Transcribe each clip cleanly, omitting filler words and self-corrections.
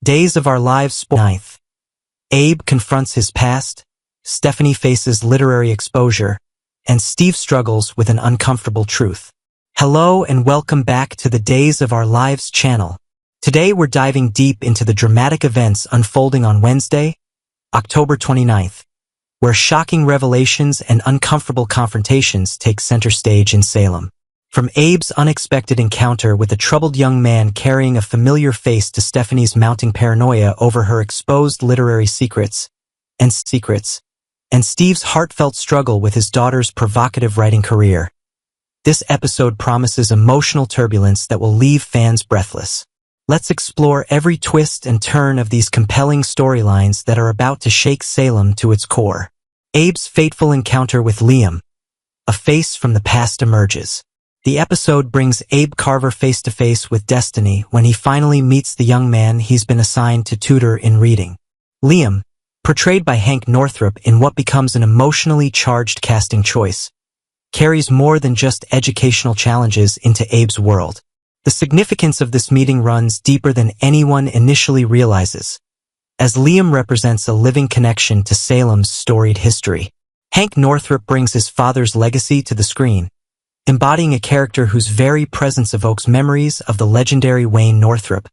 Days of Our Lives 9th. Abe confronts his past, Stephanie faces literary exposure, and Steve struggles with an uncomfortable truth. Hello and welcome back to the Days of Our Lives channel. Today we're diving deep into the dramatic events unfolding on Wednesday, October 29th, where shocking revelations and uncomfortable confrontations take center stage in Salem. From Abe's unexpected encounter with a troubled young man carrying a familiar face to Stephanie's mounting paranoia over her exposed literary secrets, and Steve's heartfelt struggle with his daughter's provocative writing career. This episode promises emotional turbulence that will leave fans breathless. Let's explore every twist and turn of these compelling storylines that are about to shake Salem to its core. Abe's fateful encounter with Liam. A face from the past emerges. The episode brings Abe Carver face-to-face with destiny when he finally meets the young man he's been assigned to tutor in reading. Liam, portrayed by Hank Northrop in what becomes an emotionally charged casting choice, carries more than just educational challenges into Abe's world. The significance of this meeting runs deeper than anyone initially realizes, as Liam represents a living connection to Salem's storied history. Hank Northrop brings his father's legacy to the screen, embodying a character whose very presence evokes memories of the legendary Wayne Northrop,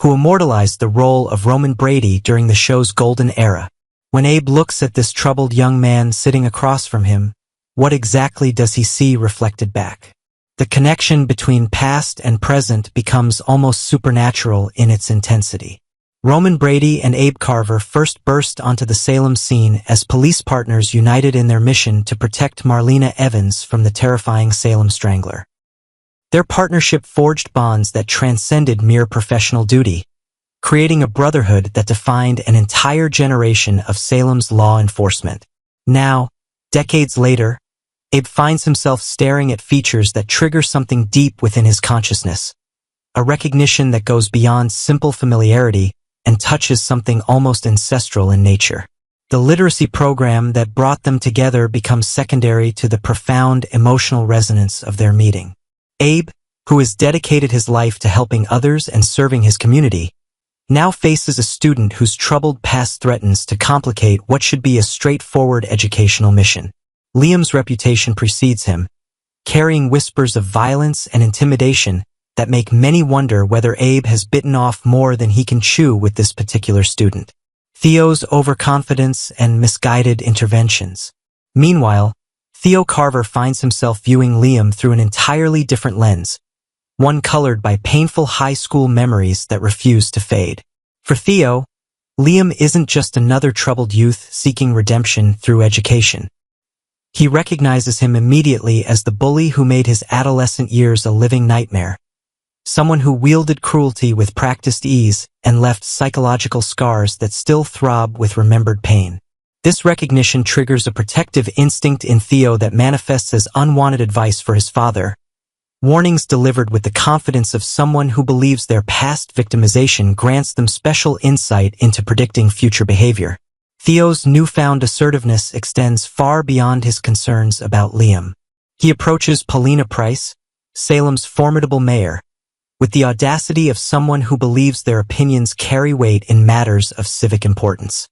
who immortalized the role of Roman Brady during the show's golden era. When Abe looks at this troubled young man sitting across from him, what exactly does he see reflected back? The connection between past and present becomes almost supernatural in its intensity. Roman Brady and Abe Carver first burst onto the Salem scene as police partners united in their mission to protect Marlena Evans from the terrifying Salem Strangler. Their partnership forged bonds that transcended mere professional duty, creating a brotherhood that defined an entire generation of Salem's law enforcement. Now, decades later, Abe finds himself staring at features that trigger something deep within his consciousness, a recognition that goes beyond simple familiarity and touches something almost ancestral in nature. The literacy program that brought them together becomes secondary to the profound emotional resonance of their meeting. Abe, who has dedicated his life to helping others and serving his community, now faces a student whose troubled past threatens to complicate what should be a straightforward educational mission. Liam's reputation precedes him, carrying whispers of violence and intimidation that make many wonder whether Abe has bitten off more than he can chew with this particular student. Theo's overconfidence and misguided interventions. Meanwhile, Theo Carver finds himself viewing Liam through an entirely different lens, one colored by painful high school memories that refuse to fade. For Theo, Liam isn't just another troubled youth seeking redemption through education. He recognizes him immediately as the bully who made his adolescent years a living nightmare, someone who wielded cruelty with practiced ease and left psychological scars that still throb with remembered pain. This recognition triggers a protective instinct in Theo that manifests as unwanted advice for his father, warnings delivered with the confidence of someone who believes their past victimization grants them special insight into predicting future behavior. Theo's newfound assertiveness extends far beyond his concerns about Liam. He approaches Paulina Price, Salem's formidable mayor, with the audacity of someone who believes their opinions carry weight in matters of civic importance.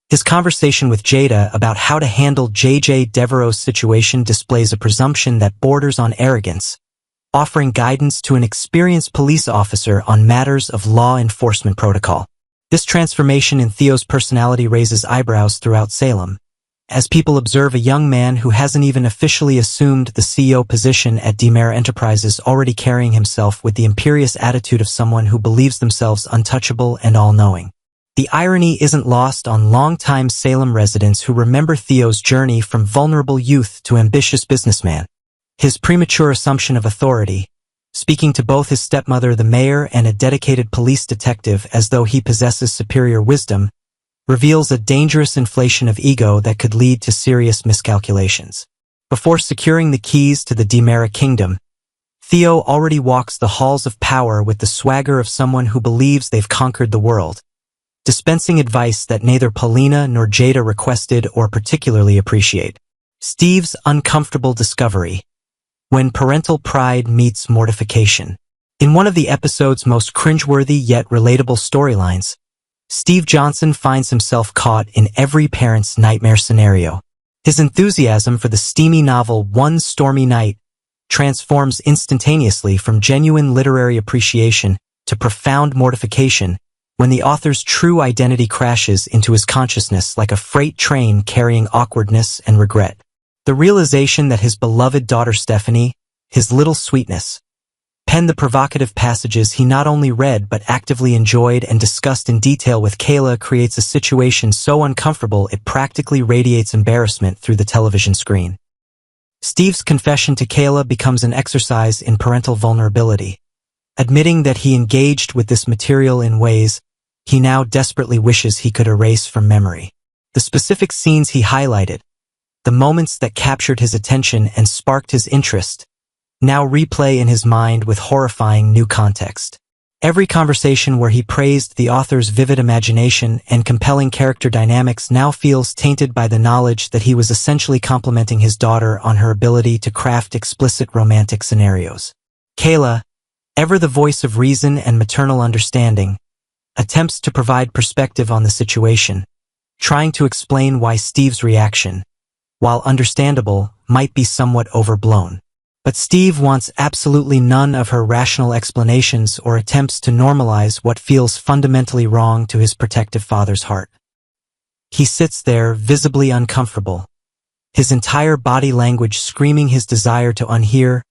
His conversation with Jada about how to handle J.J. Devereaux's situation displays a presumption that borders on arrogance, offering guidance to an experienced police officer on matters of law enforcement protocol. This transformation in Theo's personality raises eyebrows throughout Salem, as people observe a young man who hasn't even officially assumed the CEO position at DeMera Enterprises already carrying himself with the imperious attitude of someone who believes themselves untouchable and all-knowing. The irony isn't lost on longtime Salem residents who remember Theo's journey from vulnerable youth to ambitious businessman. His premature assumption of authority, speaking to both his stepmother, the mayor, and a dedicated police detective as though he possesses superior wisdom, reveals a dangerous inflation of ego that could lead to serious miscalculations. Before securing the keys to the DeMera kingdom, Theo already walks the halls of power with the swagger of someone who believes they've conquered the world, dispensing advice that neither Paulina nor Jada requested or particularly appreciate. Steve's uncomfortable discovery. When parental pride meets mortification. In one of the episode's most cringeworthy yet relatable storylines, Steve Johnson finds himself caught in every parent's nightmare scenario. His enthusiasm for the steamy novel One Stormy Night transforms instantaneously from genuine literary appreciation to profound mortification when the author's true identity crashes into his consciousness like a freight train carrying awkwardness and regret. The realization that his beloved daughter Stephanie, his little sweetness, penned the provocative passages he not only read but actively enjoyed and discussed in detail with Kayla creates a situation so uncomfortable it practically radiates embarrassment through the television screen. Steve's confession to Kayla becomes an exercise in parental vulnerability, admitting that he engaged with this material in ways he now desperately wishes he could erase from memory. The specific scenes he highlighted, the moments that captured his attention and sparked his interest, now replay in his mind with horrifying new context. Every conversation where he praised the author's vivid imagination and compelling character dynamics now feels tainted by the knowledge that he was essentially complimenting his daughter on her ability to craft explicit romantic scenarios. Kayla, ever the voice of reason and maternal understanding, attempts to provide perspective on the situation, trying to explain why Steve's reaction, while understandable, might be somewhat overblown. But Steve wants absolutely none of her rational explanations or attempts to normalize what feels fundamentally wrong to his protective father's heart. He sits there, visibly uncomfortable, his entire body language screaming his desire to unhear,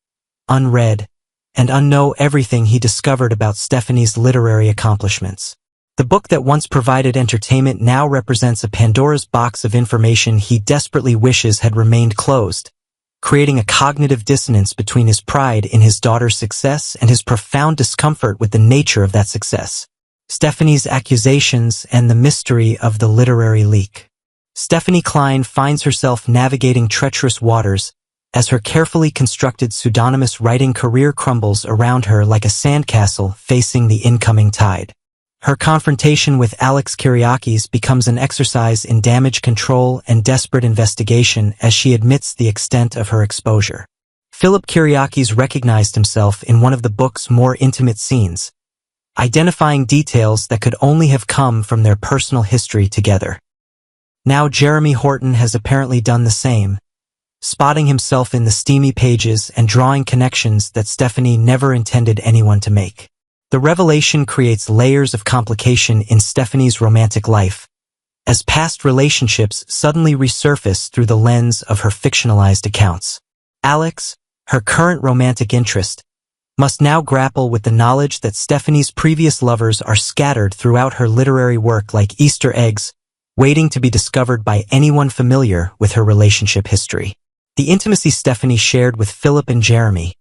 unread, and unknow everything he discovered about Stephanie's literary accomplishments. The book that once provided entertainment now represents a Pandora's box of information he desperately wishes had remained closed, creating a cognitive dissonance between his pride in his daughter's success and his profound discomfort with the nature of that success. Stephanie's accusations and the mystery of the literary leak. Stephanie Klein finds herself navigating treacherous waters as her carefully constructed pseudonymous writing career crumbles around her like a sandcastle facing the incoming tide. Her confrontation with Alex Kyriakis becomes an exercise in damage control and desperate investigation as she admits the extent of her exposure. Philip Kyriakis recognized himself in one of the book's more intimate scenes, identifying details that could only have come from their personal history together. Now Jeremy Horton has apparently done the same, spotting himself in the steamy pages and drawing connections that Stephanie never intended anyone to make. The revelation creates layers of complication in Stephanie's romantic life, as past relationships suddenly resurface through the lens of her fictionalized accounts. Alex, her current romantic interest, must now grapple with the knowledge that Stephanie's previous lovers are scattered throughout her literary work like Easter eggs, waiting to be discovered by anyone familiar with her relationship history. The intimacy Stephanie shared with Philip and Jeremy,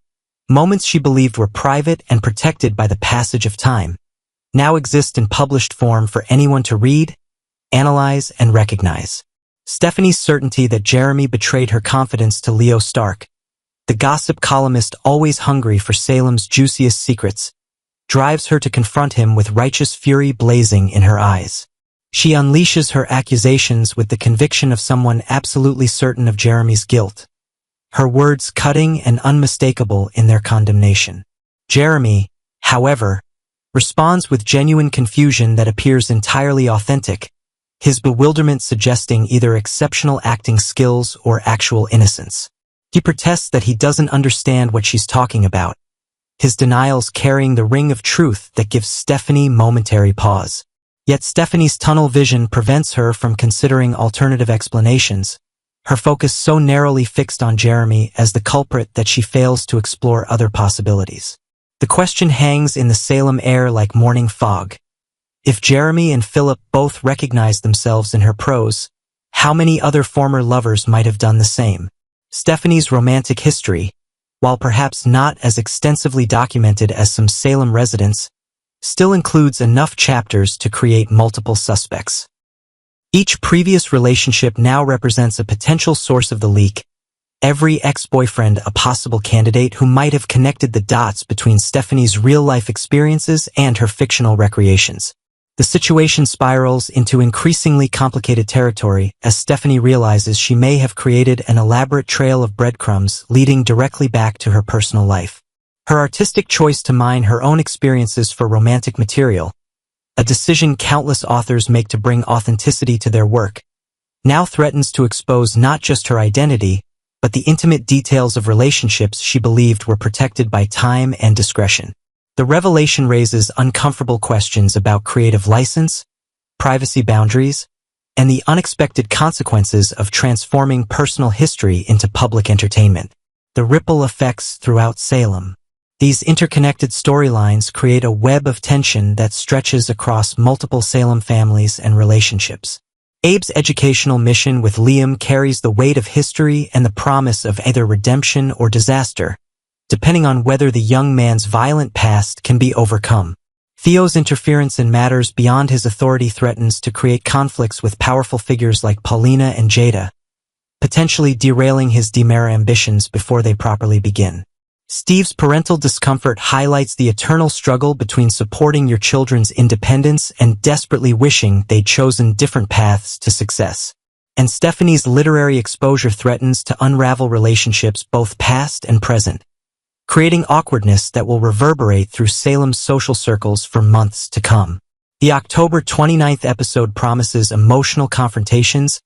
moments she believed were private and protected by the passage of time, now exist in published form for anyone to read, analyze, and recognize. Stephanie's certainty that Jeremy betrayed her confidence to Leo Stark, the gossip columnist always hungry for Salem's juiciest secrets, drives her to confront him with righteous fury blazing in her eyes. She unleashes her accusations with the conviction of someone absolutely certain of Jeremy's guilt, her words cutting and unmistakable in their condemnation. Jeremy, however, responds with genuine confusion that appears entirely authentic, his bewilderment suggesting either exceptional acting skills or actual innocence. He protests that he doesn't understand what she's talking about, his denials carrying the ring of truth that gives Stephanie momentary pause. Yet Stephanie's tunnel vision prevents her from considering alternative explanations, her focus so narrowly fixed on Jeremy as the culprit that she fails to explore other possibilities. The question hangs in the Salem air like morning fog. If Jeremy and Philip both recognized themselves in her prose, how many other former lovers might have done the same? Stephanie's romantic history, while perhaps not as extensively documented as some Salem residents, still includes enough chapters to create multiple suspects. Each previous relationship now represents a potential source of the leak, every ex-boyfriend a possible candidate who might have connected the dots between Stephanie's real-life experiences and her fictional recreations. The situation spirals into increasingly complicated territory as Stephanie realizes she may have created an elaborate trail of breadcrumbs leading directly back to her personal life. Her artistic choice to mine her own experiences for romantic material, a decision countless authors make to bring authenticity to their work, now threatens to expose not just her identity, but the intimate details of relationships she believed were protected by time and discretion. The revelation raises uncomfortable questions about creative license, privacy boundaries, and the unexpected consequences of transforming personal history into public entertainment. The ripple effects throughout Salem. These interconnected storylines create a web of tension that stretches across multiple Salem families and relationships. Abe's educational mission with Liam carries the weight of history and the promise of either redemption or disaster, depending on whether the young man's violent past can be overcome. Theo's interference in matters beyond his authority threatens to create conflicts with powerful figures like Paulina and Jada, potentially derailing his DiMera ambitions before they properly begin. Steve's parental discomfort highlights the eternal struggle between supporting your children's independence and desperately wishing they'd chosen different paths to success. And Stephanie's literary exposure threatens to unravel relationships both past and present, creating awkwardness that will reverberate through Salem's social circles for months to come. The October 29th episode promises emotional confrontations,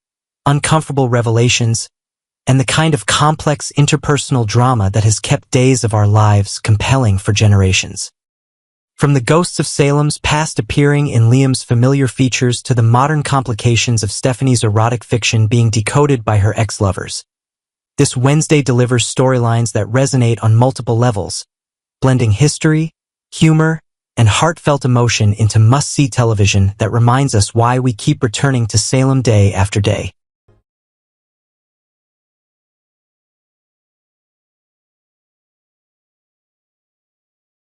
uncomfortable revelations, and the kind of complex interpersonal drama that has kept days of our lives compelling for generations. From the ghosts of Salem's past appearing in Liam's familiar features to the modern complications of Stephanie's erotic fiction being decoded by her ex-lovers, this Wednesday delivers storylines that resonate on multiple levels, blending history, humor, and heartfelt emotion into must-see television that reminds us why we keep returning to Salem day after day.